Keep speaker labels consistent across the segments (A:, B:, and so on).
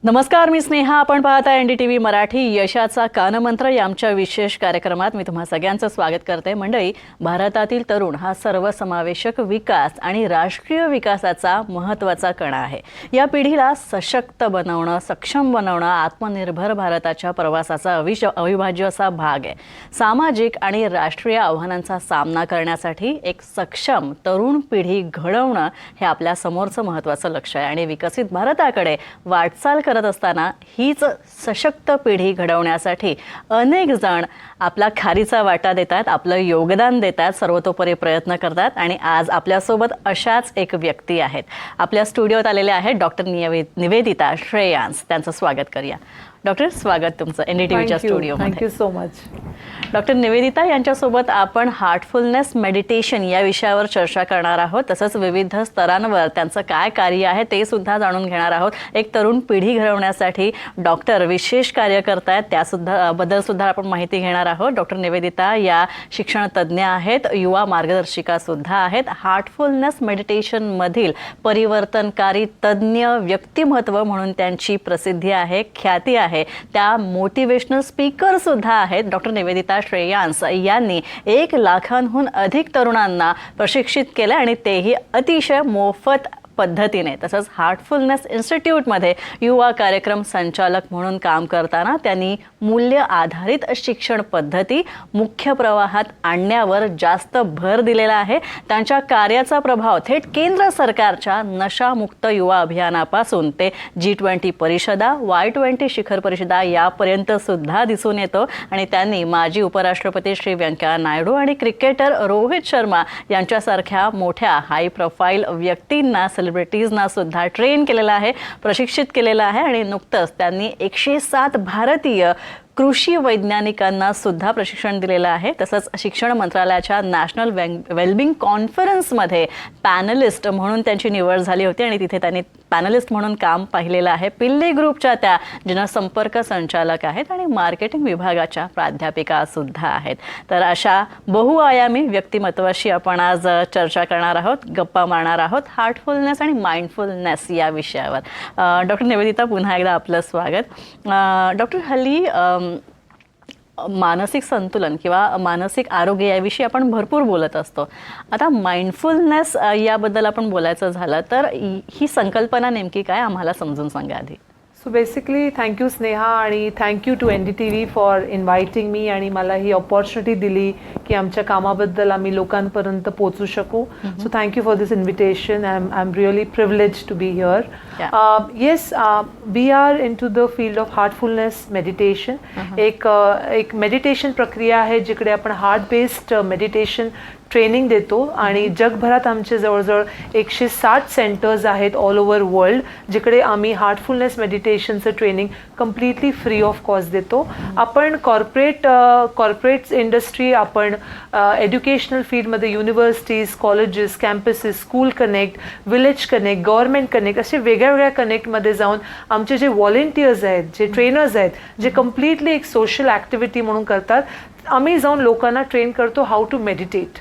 A: नमस्कार, मी स्नेहा. आपण पाहता NDTV मराठी यशाचा कानमंत्र या आमच्या विशेष कार्यक्रमात मी तुम्हा सगळ्यांचं स्वागत करते. मंडळी, भारतातील तरुण हा सर्वसमावेशक विकास आणि राष्ट्रीय विकासाचा महत्त्वाचा कणा आहे. या पिढीला सशक्त बनवणं, सक्षम बनवणं आत्मनिर्भर भारताच्या प्रवासाचा अविभाज्य असा भाग आहे. सामाजिक आणि राष्ट्रीय आव्हानांचा सामना करण्यासाठी एक सक्षम तरुण पिढी घडवणं हे आपल्या समोरचं महत्त्वाचं लक्ष्य आहे आणि विकसित भारताकडे वाटचाल करत असताना हीच सशक्त पिढी घडवण्यासाठी अनेक जण आपला खारीचा वाटा देतात, आपलं योगदान देतात, सर्वतोपरी प्रयत्न करतात आणि आज आपल्यासोबत अशाच एक व्यक्ती आहेत. आपल्या स्टुडिओत आलेले आहेत डॉक्टर निवेदिता श्रेयांस. त्यांचं स्वागत करूया. डॉक्टर, स्वागत तुमचं NDTVच्या स्टुडिओमध्ये.
B: Thank you so much.
A: Doctor Nivedita यांच्यासोबत आपण हार्टफुलनेस मेडिटेशन या विषयावर चर्चा करणार आहोत. तसंच विविध स्तरांवर त्यांचं काय कार्य आहे ते सुद्धा जाणून घेणार आहोत. एक तरुण पिढी घडवण्यासाठी डॉक्टर विशेष कार्य करतायत त्याबद्दल सुद्धा आपण माहिती घेणार आहोत. डॉक्टर निवेदिता या शिक्षण तज्ज्ञ आहेत, युवा मार्गदर्शिका सुद्धा आहेत. हार्टफुलनेस मेडिटेशनमधील परिवर्तनकारी तज्ज्ञ व्यक्तिमत्व म्हणून त्यांची प्रसिद्धी आहे, ख्याती आहे. त्या मोटिवेशनल स्पीकर सुद्धा आहेत. डॉक्टर निवेदिता श्रेयांस यांनी 1 लाखांहून अधिक तरुणांना प्रशिक्षित केलं आणि तेही अतिशय मोफत पद्धतीने. तसंच हार्टफुलनेस इन्स्टिट्यूटमध्ये युवा कार्यक्रम संचालक म्हणून काम करताना त्यांनी मूल्य आधारित शिक्षण पद्धती मुख्य प्रवाहात आणण्यावर जास्त भर दिलेला आहे. त्यांच्या कार्याचा प्रभाव थेट केंद्र सरकारच्या नशामुक्त युवा अभियानापासून ते G20 परिषदा, Y20 शिखर परिषदा यापर्यंत सुद्धा दिसून येतो आणि त्यांनी माजी उपराष्ट्रपती श्री व्यंकय्या नायडू आणि क्रिकेटर रोहित शर्मा यांच्यासारख्या मोठ्या हाय प्रोफाईल व्यक्तींना, सेलिब्रिटीजना सुद्धा ट्रेन केलेला आहे, प्रशिक्षित केलेला आहे आणि नुकतंच त्यांनी 107 भारतीय कृषी वैज्ञानिकांना सुद्धा प्रशिक्षण दिलेलं आहे. तसंच शिक्षण मंत्रालयाच्या नॅशनल वेलबिंग कॉन्फरन्समध्ये पॅनलिस्ट म्हणून त्यांची निवड झाली होती आणि तिथे त्यांनी पॅनलिस्ट म्हणून काम पाहिलेलं आहे. पिल्ली ग्रुपच्या त्या जनसंपर्क संचालक आहेत आणि मार्केटिंग विभागाच्या प्राध्यापिका सुद्धा आहेत. तर अशा बहुआयामी व्यक्तिमत्वाशी आपण आज चर्चा करणार आहोत, गप्पा मारणार आहोत हार्टफुलनेस आणि माइंडफुलनेस या विषयावर. डॉक्टर निवेदिता, पुन्हा एकदा आपलं स्वागत. डॉक्टर, हल्ली मानसिक संतुलन किंवा मानसिक आरोग्य याविषयी आपण भरपूर बोलत असतो. आता माइंडफुलनेस याबद्दल आपण बोलायचं झालं तर ही संकल्पना नेमकी काय, आम्हाला समजून सांगा आधी.
B: सो बेसिकली थँक्यू स्नेहा आणि thank you to NDTV for inviting me आणि मला ही अपॉर्च्युनिटी दिली की आमच्या कामाबद्दल आम्ही लोकांपर्यंत पोहोचू शकू. So thank you for this invitation. I am really privilege to be here. Yes, we are into the field of heartfulness meditation. एक मेडिटेशन प्रक्रिया आहे जिकडे आपण हार्ट बेस्ड मेडिटेशन ट्रेनिंग देतो आणि जगभरात आमचे जवळजवळ 160 सेंटर्स आहेत ऑल ओव्हर वर्ल्ड, जिकडे आम्ही हार्टफुलनेस मेडिटेशनचं training completely free of cost देतो. आपण कॉर्पोरेट इंडस्ट्री, आपण एज्युकेशनल फील्डमध्ये universities, colleges, campuses, school connect, village connect, government connect असे वेगळ्या कनेक्टमध्ये जाऊन आमचे जे व्हॉलेंटियर्स आहेत, जे ट्रेनर्स आहेत, जे कम्प्लिटली एक सोशल ॲक्टिव्हिटी म्हणून करतात, आम्ही जाऊन लोकांना ट्रेन करतो हाऊ टू मेडिटेट.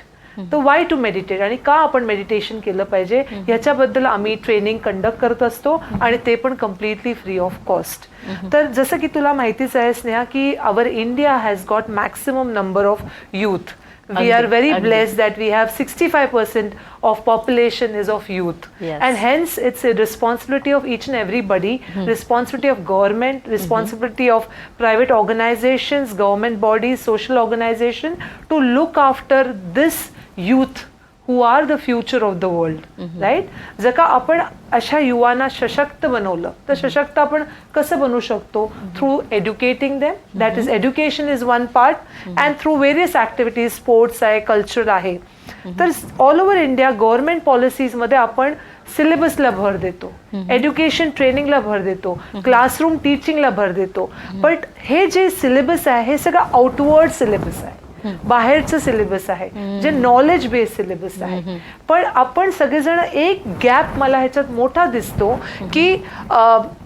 B: तर वाय टू मेडिटेट आणि का आपण मेडिटेशन केलं पाहिजे ह्याच्याबद्दल आम्ही ट्रेनिंग कंडक्ट करत असतो आणि ते पण कम्प्लिटली फ्री ऑफ कॉस्ट. तर जसं की तुला माहितीच आहे स्नेहा की our India has got maximum number of youth. We are very blessed that we have 65% of population is of youth.
A: Yes.
B: And hence it's a responsibility of each and everybody, responsibility of government, responsibility of private organizations, government bodies, social organization to look after this youth who are the future of the world. Right? जर का आपण अशा युवांना सशक्त बनवलं तर सशक्त आपण कसं बनवू शकतो? Through educating them. That is education is one part and through various activities, sports आहे, कल्चर आहे. तर ऑल ओव्हर इंडिया गव्हर्नमेंट पॉलिसीजमध्ये आपण सिलेबसला भर देतो, एज्युकेशन ट्रेनिंगला भर देतो, क्लासरूम टीचिंगला भर देतो. बट हे जे सिलेबस आहे हे सगळं आउटवर्ड सिलेबस आहे. बाहेरचं सिलेबस आहे, जे नॉलेज बेस्ड सिलेबस आहे. पण आपण सगळेजण एक गॅप मला ह्याच्यात मोठा दिसतो की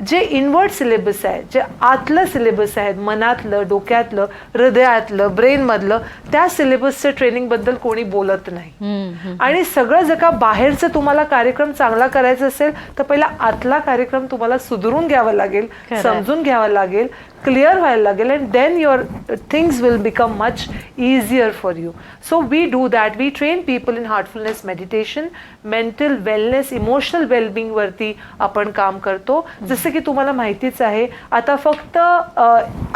B: जे इनवर्ड सिलेबस आहे, जे आतलं सिलेबस आहे, मनातलं, डोक्यातलं, हृदयातलं, ब्रेन मधलं, त्या सिलेबसच्या ट्रेनिंग बद्दल कोणी बोलत नाही. आणि सगळं जर का बाहेरचं तुम्हाला कार्यक्रम चांगला करायचा असेल तर पहिला आतला कार्यक्रम तुम्हाला सुधरून घ्यावा लागेल, समजून घ्यावा लागेल, क्लिअर व्हायला लागेल, and then your things will become much easier for you. So we do that. We train people in heartfulness meditation, mental wellness, emotional wellbeing वरती आपण काम करतो. जसं की तुम्हाला माहितीच आहे, आता फक्त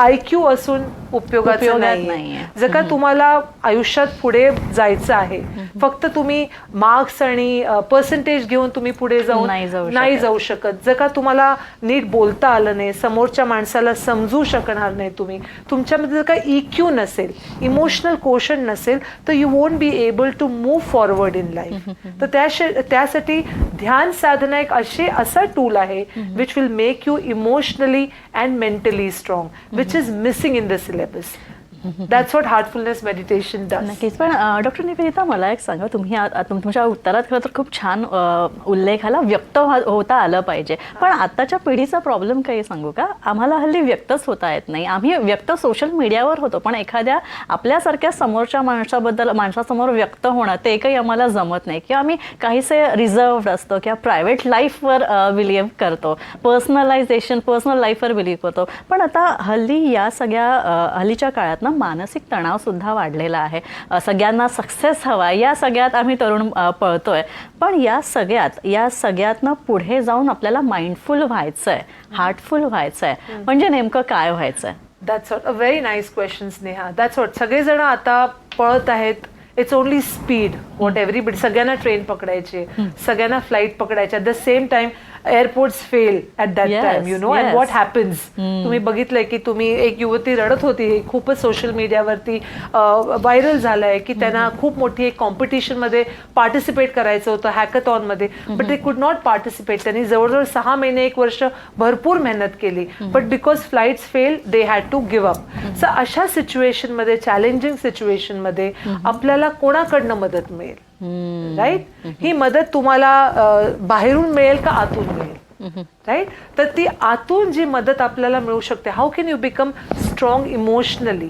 B: IQ असून उपयोगाचं नाही. जर का तुम्हाला आयुष्यात पुढे जायचं आहे, फक्त तुम्ही मार्क्स आणि पर्सेंटेज घेऊन तुम्ही पुढे नाही जाऊ शकत. जर का तुम्हाला नीट बोलता आलं नाही, समोरच्या माणसाला समजू शकणार नाही, तुमच्यामध्ये जर का EQ नसेल, इमोशनल कोशन नसेल, तर you won't be able to move forward in life. तर त्यासाठी ध्यान साधना एक असा टूल आहे which will make you emotionally and mentally strong, which is missing in the syllabus. That's what heartfulness meditation does.
A: नक्कीच. पण डॉक्टर निवेदिता, मला एक सांगा, तुम्ही तुमच्या उत्तरात खरं तर खूप छान उल्लेख आला, व्यक्त होता आलं पाहिजे. पण आताच्या पिढीचा प्रॉब्लेम काही सांगू का? आम्हाला हल्ली व्यक्तच होता येत नाही. आम्ही व्यक्त सोशल मीडियावर होतो, पण एखाद्या आपल्यासारख्या समोरच्या माणसासमोर व्यक्त होणं ते काही आम्हाला जमत नाही, किंवा आम्ही काहीसे रिझर्व्ड असतो किंवा प्रायव्हेट लाईफवर बिलीव्ह करतो, पर्सनल लाईफवर बिलीव्ह करतो. पण आता हल्ली या सगळ्या हल्लीच्या काळात मानसिक तणाव सुद्धा वाढलेला आहे. सगळ्यांना सक्सेस हवा, या सगळ्यात आम्ही तरुण पळतोय. पण या सगळ्यातनं पुढे जाऊन आपल्याला माइंडफुल व्हायचंय, हार्टफुल व्हायचंय, म्हणजे नेमकं काय व्हायचंय?
B: That's a very nice question, Sneha. That's what सगळेजण आता पळत आहेत. It's only speed what everybody. सगळ्यांना ट्रेन पकडायचे, सगळ्यांना फ्लाईट पकडायचे. at the same time airports fail at that time, you know. And what happens, तुम्ही बघितलंय की एक युवती रडत होती, खूपच सोशल मीडियावरती व्हायरल झालंय की त्यांना खूप मोठी एक कॉम्पिटिशनमध्ये पार्टिसिपेट करायचं होतं, हॅकॅथॉनमध्ये, but they could not participate. त्यांनी जवळजवळ 6 महिने 1 वर्ष भरपूर मेहनत केली, but because flights fail they had to give up. So अशा सिच्युएशनमध्ये, चॅलेंजिंग सिच्युएशनमध्ये आपल्याला कोणाकडनं मदत मिळेल? राईट. ही मदत तुम्हाला बाहेरून मिळेल का आतून मिळेल? राईट. तर ती आतून जी मदत आपल्याला मिळू शकते, how can you become strong emotionally,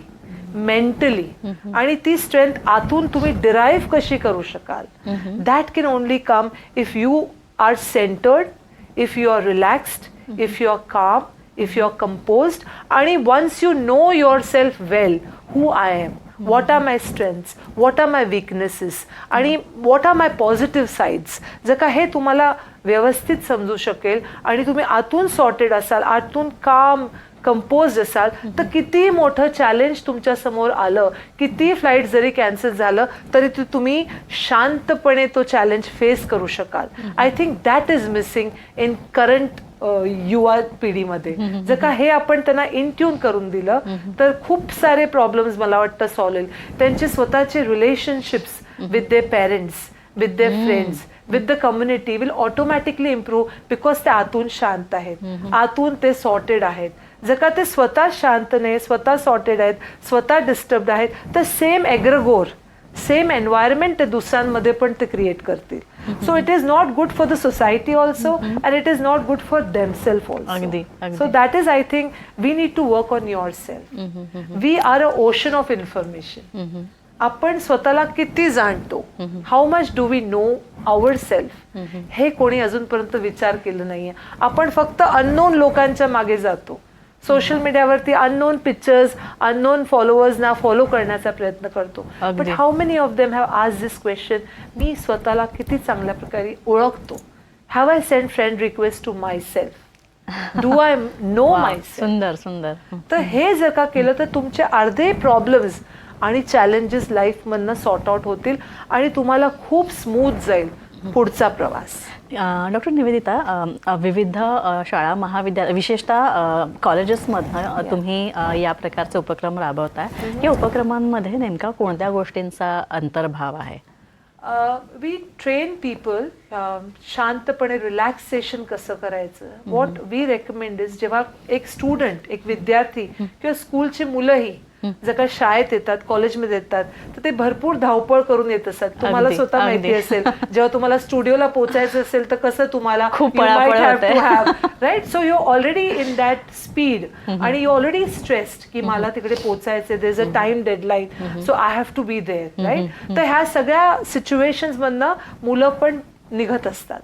B: mentally, आणि ती स्ट्रेंथ आतून तुम्ही डिराईव्ह कशी करू शकाल? That can only come if you are centred, if you are relaxed, if you are calm, if you're composed, and once you know yourself well, who I am, what are my strengths, what are my weaknesses, and what are my positive sides, जर का हे तुम्हाला व्यवस्थित समजू शकेल आणि तुम्ही आतून सॉर्टेड असाल, आतून काम कंपोज असाल, तर किती मोठं चॅलेंज तुमच्या समोर आलं, किती फ्लाईट जरी कॅन्सल झालं तरी तुम्ही शांतपणे तो चॅलेंज फेस करू शकाल. I think that is missing in current युवा पिढीमध्ये. जर का हे आपण त्यांना इन ट्यून करून दिलं तर खूप सारे प्रॉब्लेम्स मला वाटतं सॉल्व्ह होईल. त्यांचे स्वतःचे relationships with their parents, with their friends, with the community will automatically improve, because ते आतून शांत आहेत, आतून ते सॉर्टेड आहेत. जर का ते स्वतः शांत नाही, स्वतः सॉर्टेड आहेत, स्वतः डिस्टर्ब्ड आहेत, तर सेम एग्रगोर, सेम एन्व्हायरमेंट ते दुसऱ्यांमध्ये पण ते क्रिएट करतील. So it is not good for the society also, and it is not good for themself also. So that is, I think, we need to work on yourself. We are a ocean of information. आपण स्वतःला किती जाणतो, how much do we know ourself, हे कोणी अजूनपर्यंत विचार केलं नाहीये. आपण फक्त अननोन लोकांच्या मागे जातो, सोशल मीडियावरती अननोन पिक्चर्स, अननोन फॉलोअर्सना फॉलो करण्याचा प्रयत्न करतो. But how many of them have asked this question, मी स्वतःला किती चांगल्या प्रकारे ओळखतो? Have I send friend request to my self? Do I know my self?
A: सुंदर सुंदर.
B: तर हे जर का केलं तर तुमचे अर्धे प्रॉब्लेम्स आणि चॅलेंजेस लाईफमधनं सॉर्ट आउट होतील आणि तुम्हाला खूप स्मूथ जाईल पुढचा प्रवास.
A: डॉक्टर निवेदिता, विविध शाळा, महाविद्यालय, विशेषतः कॉलेजेसमधनं तुम्ही या प्रकारचे उपक्रम राबवताय. या उपक्रमांमध्ये नेमका कोणत्या गोष्टींचा अंतर्भाव आहे?
B: वी ट्रेन पीपल शांतपणे रिलॅक्सेशन कसं करायचं. व्हॉट वी रेकमेंड इज, जेव्हा एक स्टुडंट, एक विद्यार्थी किंवा स्कूलची मुलंही जर का शाळेत येतात, कॉलेजमध्ये येतात, तर ते भरपूर धावपळ करून येत असतात. तुम्हाला स्वतः माहिती असेल, जेव्हा तुम्हाला स्टुडिओला पोहोचायचं असेल तर कसं तुम्हाला right. So you already in that speed आणि यू ऑलरेडी स्ट्रेस्ड की मला तिकडे पोहोचायचे, there is a time deadline, so I have to be there, right. तर ह्या सगळ्या सिच्युएशन्स मधनं मुलं पण निघत असतात.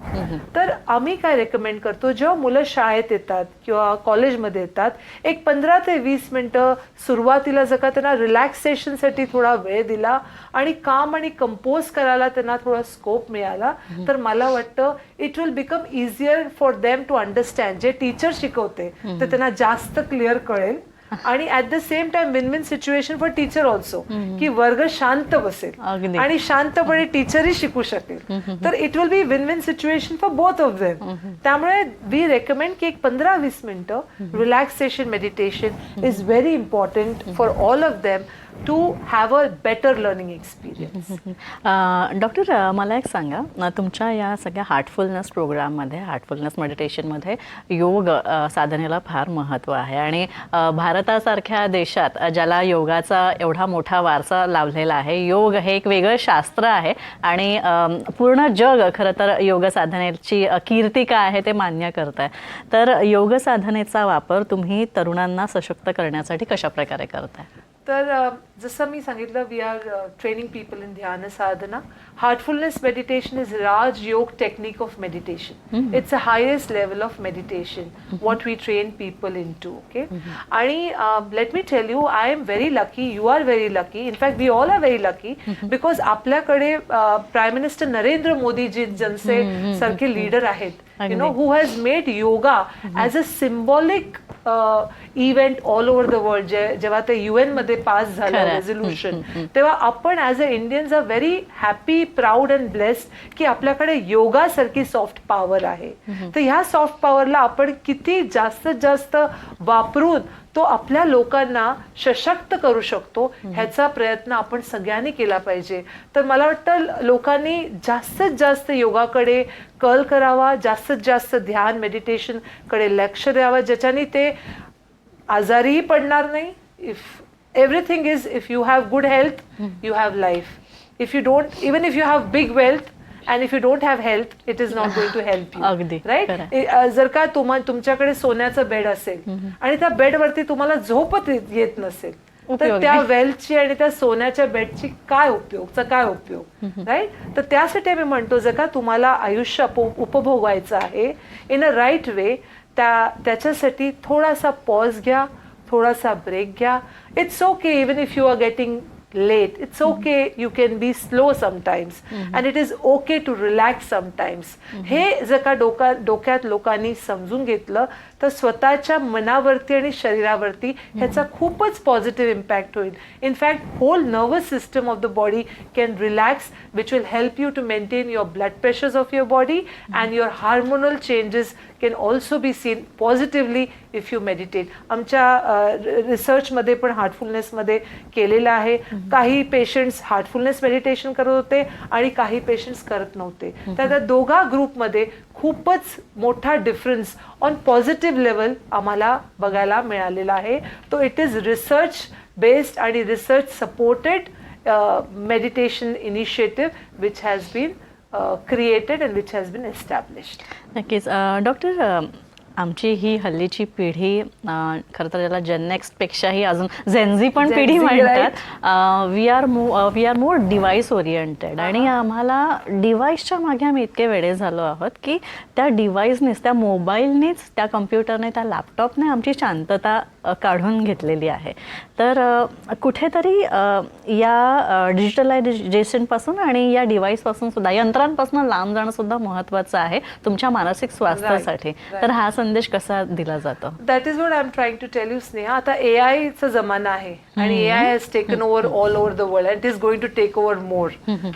B: तर आम्ही काय रेकमेंड करतो, जेव्हा मुलं शाळेत येतात किंवा कॉलेजमध्ये येतात, एक 15 ते 20 मिनिटं सुरुवातीला जर का त्यांना रिलॅक्सेशनसाठी थोडा वेळ दिला आणि काम आणि कंपोज करायला त्यांना थोडा स्कोप मिळाला, तर मला वाटतं it will become easier for them to understand. जे टीचर शिकवते तर त्यांना जास्त क्लिअर कळेल आणि at the same time win win situation for teacher also, की वर्ग शांत बसेल आणि शांतपणे टीचरही शिकू शकेल. तर it will be win win situation for both of them. त्यामुळे वी रेकमेंड की एक 15-20 मिनिटं relaxation meditation is very important for all of them to have a better learning experience.
A: Doctor, मला एक सांगा, तुमच्या या सगळ्या हार्टफुलनेस प्रोग्राममध्ये, हार्टफुलनेस मेडिटेशनमध्ये योग साधनेला फार महत्त्व आहे आणि भारतासारख्या देशात ज्याला योगाचा एवढा मोठा वारसा लाभलेला आहे, योग हे एक वेगळं शास्त्र आहे आणि पूर्ण जग खरं तर योग साधनेची कीर्ती काय आहे ते मान्य करत आहे. तर योग साधनेचा वापर तुम्ही तरुणांना सशक्त करण्यासाठी कशा प्रकारे करताय?
B: तर जसं मी सांगितलं, we are training people in dhyan sadhana. Heartfulness meditation is raj yoga technique of meditation. It's a highest level of meditation what we train people in to. Okay. आणि let me tell you, I am very lucky, you are very lucky, in fact we all are very lucky, because आपल्याकडे prime minister Narendra Modiji जनसे सारखे leader आहेत, you know, who has made yoga as a symbolic event all over the world. जेव्हा ते UN मध्ये pass झालं resolution, तेव्हा आपण as a Indians are very happy, proud and blessed की आपल्याकडे योगा सारखी सॉफ्ट पॉवर आहे. तर ह्या सॉफ्ट पॉवरला आपण किती जास्तीत जास्त वापरून तो आपल्या लोकांना सशक्त करू शकतो, ह्याचा प्रयत्न आपण सगळ्यांनी केला पाहिजे. तर मला वाटतं लोकांनी जास्तीत जास्त योगाकडे कल करावा, जास्तीत जास्त ध्यान मेडिटेशन कडे लक्ष द्यावं, ज्याच्याने ते आजारीही पडणार नाही. If everything is, if you have good health you have life. If you don't, even if you have big wealth and if you don't have health, it is not going to help you. Right? जर का तुमच्याकडे सोन्याचं bed असेल आणि त्या बेडवरती तुम्हाला झोपत येत नसेल, तर त्या वेल्थची आणि त्या सोन्याच्या बेडची काय उपयोग, राईट. तर त्यासाठी मी म्हणतो, जर का तुम्हाला आयुष्य उपभोगायचं आहे इन अ राईट वे, त्याच्यासाठी थोडासा पॉज घ्या, थोडासा ब्रेक घ्या. It's okay even if you are getting late, it's okay, you can be slow sometimes, and it is okay to relax sometimes. हे जर का डोक्यात लोकांनी समजून घेतलं तर स्वतःच्या मनावरती आणि शरीरावरती ह्याचा खूपच पॉझिटिव्ह इम्पॅक्ट होईल. In fact whole nervous system of the body can relax, which will help you to maintain your blood pressures of your body and your hormonal changes can also be seen positively if you meditate. आमच्या रिसर्चमध्ये पण हार्टफुलनेसमध्ये केलेलं आहे. काही patients Heartfulness meditation करत होते आणि काही पेशंट्स करत नव्हते. तर त्या दोघा ग्रुपमध्ये खूपच मोठा डिफरन्स ऑन पॉझिटिव्ह लेवल आम्हाला बघायला मिळालेला आहे. तो इट इज रिसर्च बेस्ड आणि research supported meditation initiative which has been created and which has been established.
A: नक्कीच. डॉक्टर, आमची ही हल्लीची पिढी खरं तर त्याला जेननेक्सपेक्षाही अजून जेनझी पण पिढी म्हणतात. We are more device oriented आणि आम्हाला डिव्हाइसच्या मागे आम्ही इतके वेडे झालो आहोत की त्या डिव्हाइसनेच, त्या मोबाईलनेच, त्या कम्प्युटरने, त्या लॅपटॉपने आमची शांतता काढून घेतलेली आहे. तर कुठेतरी या डिजिटलायझेशनपासून आणि या डिव्हाइसपासून सुद्धा, यंत्रांपासून लांब जाणं सुद्धा महत्त्वाचं आहे तुमच्या मानसिक स्वास्थ्यासाठी. तर हा संदेश कसा दिला जातो?
B: That is what I am trying to tell you, Sneha. आता AI चा जमाना आहे आणि AI has taken over all over the world and it is going to take over more,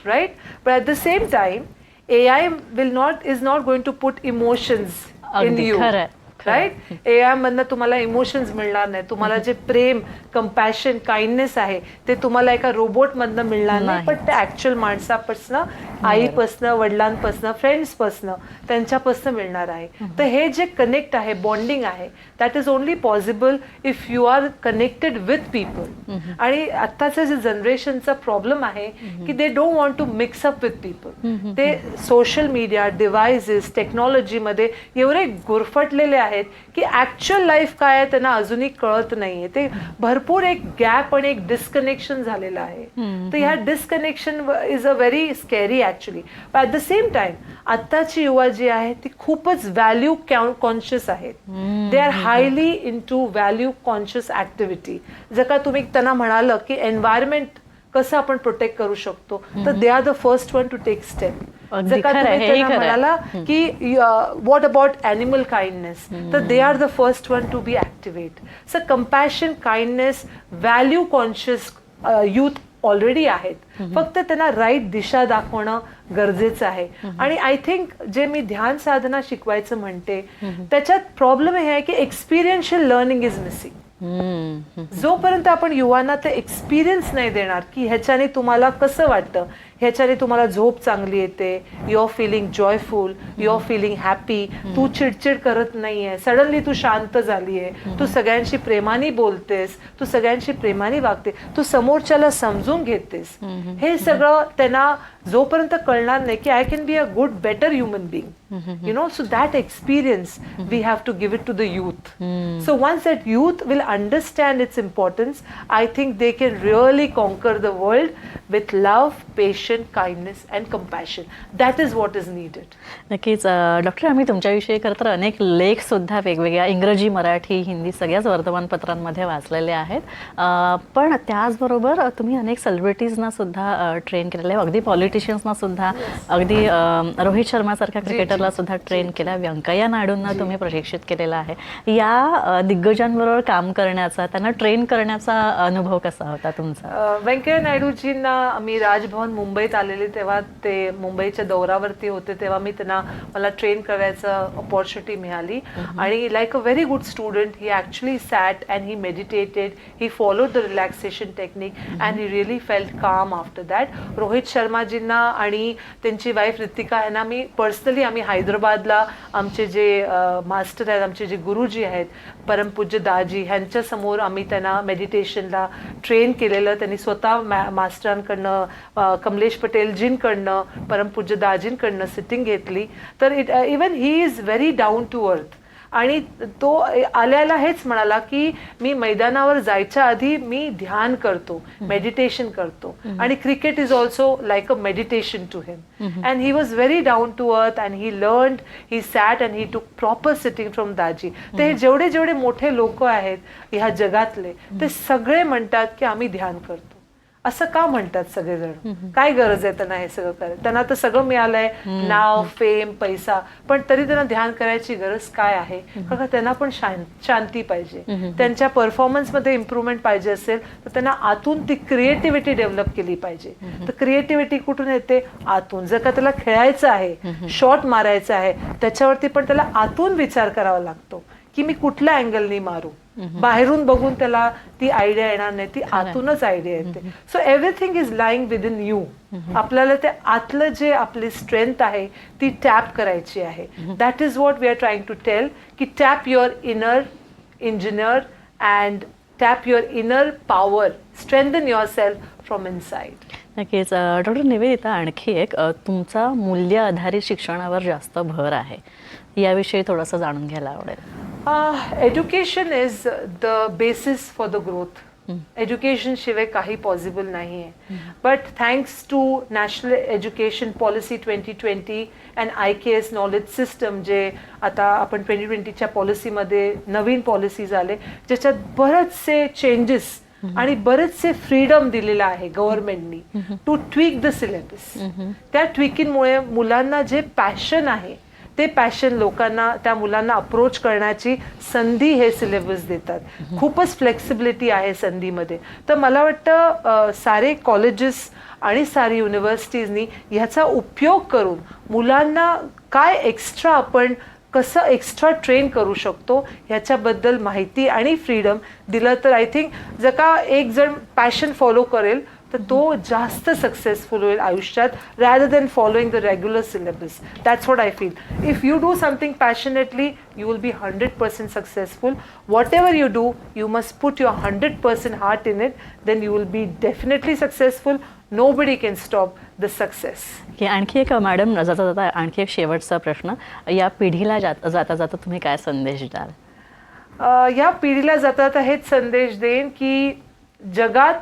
B: right. But at the same time AI is not going to put emotions in you. Right. AI मधनं तुम्हाला emotions मिळणार नाही. तुम्हाला जे प्रेम, compassion, kindness आहे ते तुम्हाला एका रोबोट मधनं मिळणार नाही, पण ते ऍक्च्युअल माणसापासून आईपासनं, वडिलांपासनं, फ्रेंड्सपासनं, त्यांच्यापासनं मिळणार आहे. तर हे जे कनेक्ट आहे, बॉन्डिंग आहे, that is only possible if you are connected with people. आणि आत्ताचं जे जनरेशनचा प्रॉब्लेम आहे की they don't want to mix up with people. ते सोशल मीडिया, डिव्हायसेस, टेक्नॉलॉजीमध्ये एवढे गुरफटलेले आहेत की ॲक्च्युअल लाईफ काय आहे त्यांना अजूनही कळत नाहीये. ते भरपूर एक गॅप आणि एक डिस्कनेक्शन झालेलं आहे. तर ह्या disconnection is a very scary actually. At the same time आत्ताची युवा जी आहे ती खूपच व्हॅल्यू कॉन्शियस आहेत. They are highly into value conscious activity. जर का तुम्ही त्यांना म्हणालं की एन्व्हायरमेंट कसं आपण प्रोटेक्ट करू शकतो, तर they are the first one to take step. जर का तुम्ही त्यांना म्हणाला की व्हॉट अबाउट ॲनिमल काइंडनेस, तर they are the first one to be activate. So compassion, kindness, value conscious youth already आहेत. फक्त त्यांना राईट दिशा दाखवणं गरजेचं आहे. आणि आय थिंक जे मी ध्यान साधना शिकवायचं म्हणते त्याच्यात प्रॉब्लेम हे आहे की एक्सपिरियन्शियल लर्निंग इज मिसिंग. जोपर्यंत आपण युवांना ते एक्सपिरियन्स नाही देणार की ह्याच्याने तुम्हाला कसं वाटतं, ह्याच्याने तुम्हाला झोप चांगली येते, you are feeling joyful, you are feeling happy, तू चिडचिड करत नाहीये, सडनली तू शांत झालीये, तू सगळ्यांशी प्रेमाने बोलतेस, तू सगळ्यांशी प्रेमाने वागते, तू समोरच्याला समजून घेतेस, हे सगळं त्यांना जोपर्यंत कळणार नाही की I can be a good better human being, you know, so that experience we have to give it to the youth. So once that youth will understand its importance, I think they can really conquer the world with love, patience, kindness and compassion. That is what is needed.
A: नक्कीच doctor, आम्ही तुमच्याविषयी खरं तर अनेक लेख सुद्धा वेगवेगळ्या इंग्रजी, मराठी, हिंदी सगळ्याच वर्तमानपत्रांमध्ये वाचलेले आहेत. पण त्याचबरोबर तुम्ही अनेक सेलिब्रिटीजना सुद्धा ट्रेन केलेलं आहे, अगदी पॉलिटिशियन्सना सुद्धा, अगदी रोहित शर्मासारख्या क्रिकेटरला सुद्धा ट्रेन केला, व्यंकय्या नायडूंना तुम्ही प्रशिक्षित केलेला आहे. या दिग्गजांबरोबर काम करण्याचा, त्यांना ट्रेन करण्याचा अनुभव कसा होता तुमचा?
B: व्यंकय्या नायडूजींना मी राजभवन मुंबईत आलेले तेव्हा ते मुंबईच्या दौऱ्यावरती होते, तेव्हा मी त्यांना मला ट्रेन करायचं अपॉर्च्युनिटी मिळाली. आणि like a very good student he actually sat and he meditated, he followed the relaxation technique and he really felt calm after that. Rohit शर्माजींना आणि त्यांची वाईफ रितिका यांना मी पर्सनली, आम्ही हैदराबादला आमचे जे मास्टर आहेत, आमचे जे गुरुजी आहेत, परमपूज्य दाजी, ह्यांच्यासमोर आम्ही त्यांना मेडिटेशनला ट्रेन केलेलं. त्यांनी स्वतः मास्टरांकडनं, कमलेश पटेलजींकडनं, परमपूज्य दाजींकडनं सिटिंग घेतली. तर even he is very down to earth. आणि तो आल्याला हेच म्हणाला की मी मैदानावर जायच्या आधी मी ध्यान करतो, मेडिटेशन करतो, आणि cricket is also like a meditation to him. And he was very down to earth and he learned, he sat and he took proper sitting from दाजी. तर हे जेवढे जेवढे मोठे लोक आहेत ह्या जगातले, ते सगळे म्हणतात की आम्ही ध्यान करतो. असं का म्हणतात सगळेजण? काय गरज आहे त्यांना हे सगळं करायला? त्यांना तर सगळं मिळालंय, नाव, फेम, पैसा, पण तरी त्यांना ध्यान करायची गरज काय आहे? कारण त्यांना पण शांती पाहिजे, त्यांच्या परफॉर्मन्समध्ये इम्प्रूव्हमेंट पाहिजे असेल तर त्यांना आतून ती क्रिएटिव्हिटी डेव्हलप केली पाहिजे. तर क्रिएटिव्हिटी कुठून येते? आतून. जर का त्याला खेळायचं आहे, शॉट मारायचा आहे, त्याच्यावरती पण त्याला आतून विचार करावा लागतो की मी कुठल्या अँगलनी मारू. बाहेरून बघून त्याला ती आयडिया येणार नाही, ती आतूनच आयडिया येते. So everything is lying with in you. आपल्याला ते आतलं जे आपली स्ट्रेंथ आहे ती टॅप करायची आहे. That is what we are trying to tell, की tap your inner engineer and tap your inner power, strengthen your self from inside.
A: नक्कीच डॉक्टर निवेदिता, आणखी एक तुमचा मूल्य आधारित शिक्षणावर जास्त भर आहे, याविषयी थोडंसं जाणून घ्यायला आवडेल.
B: Education is the basis for the growth. Education शिवाय काही पॉसिबल नाही आहे. But thanks to national education policy 2020 and IKS knowledge system, जे आता आपण 2020च्या पॉलिसीमध्ये नवीन पॉलिसीज आले, ज्याच्यात बरेचसे चेंजेस आणि बरेचसे फ्रीडम दिलेलं आहे गव्हर्नमेंटनी टू ट्विक द सिलेबस. त्या ट्विकिंगमुळे मुलांना जे पॅशन आहे ते पॅशन लोकांना, त्या मुलांना अप्रोच करण्याची संधी हे सिलेबस देतात. खूपच फ्लेक्सिबिलिटी आहे संधीमध्ये. तर मला वाटतं सारे कॉलेजेस आणि सारी युनिव्हर्सिटीजनी ह्याचा उपयोग करून मुलांना काय एक्स्ट्रा आपण कसं एक्स्ट्रा ट्रेन करू शकतो ह्याच्याबद्दल माहिती आणि फ्रीडम दिलं तर आय थिंक जर का एक जण पॅशन फॉलो करेल तर तो जास्त सक्सेसफुल होईल आयुष्यात rather than following the regular syllabus. That's what I feel. If you do something passionately you will be 100% successful. Whatever you do, you must put your 100% heart in it, then you will be definitely successful. Nobody can stop the success.
A: की आणखी एक madam जाता जाता आणखी एक शेवटचा प्रश्न, या पिढीला जाता जाता तुम्ही काय संदेश द्याल?
B: या पिढीला जाता जाता हेच संदेश देईन की जगात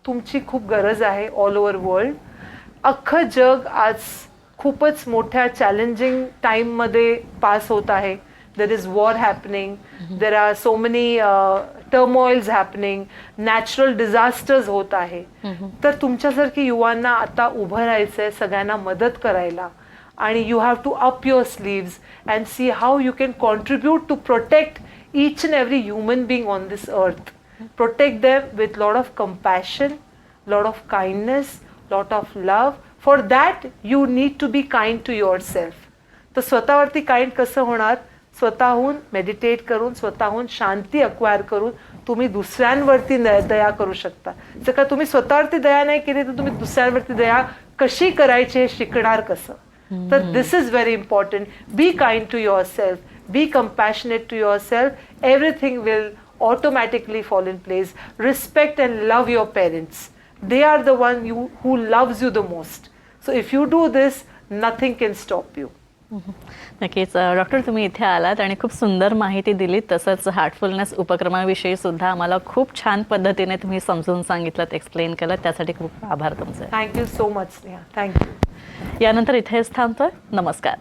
B: तुमची खूप गरज आहे. ऑल ओव्हर वर्ल्ड अख्खं जग आज खूपच मोठ्या चॅलेंजिंग टाईममध्ये पास होत आहे. There is war happening. There are so many turmoils happening. Natural disasters होत आहे. तर तुमच्यासारखी युवांना आता उभं राहायचंय, सगळ्यांना मदत करायला, आणि you have to up your sleeves and see how you can contribute to protect each and every human being on this earth. Protect them with lot of compassion, lot of kindness, lot of love. For that you need to be kind to yourself. तर स्वतःवरती kind कसं होणार? स्वतःहून meditate करून, स्वतःहून शांती acquire करून तुम्ही दुसऱ्यांवरती दया करू शकता. जर का तुम्ही स्वतःवरती दया नाही केली तर तुम्ही दुसऱ्यांवरती दया कशी करायची हे शिकणार कसं? तर this is very important. Be kind to your self, be compassionate to your self. Everything will automatically fall in place. Respect and love your parents. They are the one who loves you the most. So if you do this, nothing can stop you.
A: नक्कीच doctor, तुम्ही इथे आलात आणि खूप सुंदर माहिती दिलीत. तसंच हार्टफुलनेस उपक्रमाविषयी सुद्धा आम्हाला खूप छान पद्धतीने तुम्ही समजून सांगितलं, एक्सप्लेन केलं. त्यासाठी खूप आभार तुमचे.
B: Thank you so much Sneha. Thank you.
A: यानंतर इथेच थांबतोय. नमस्कार.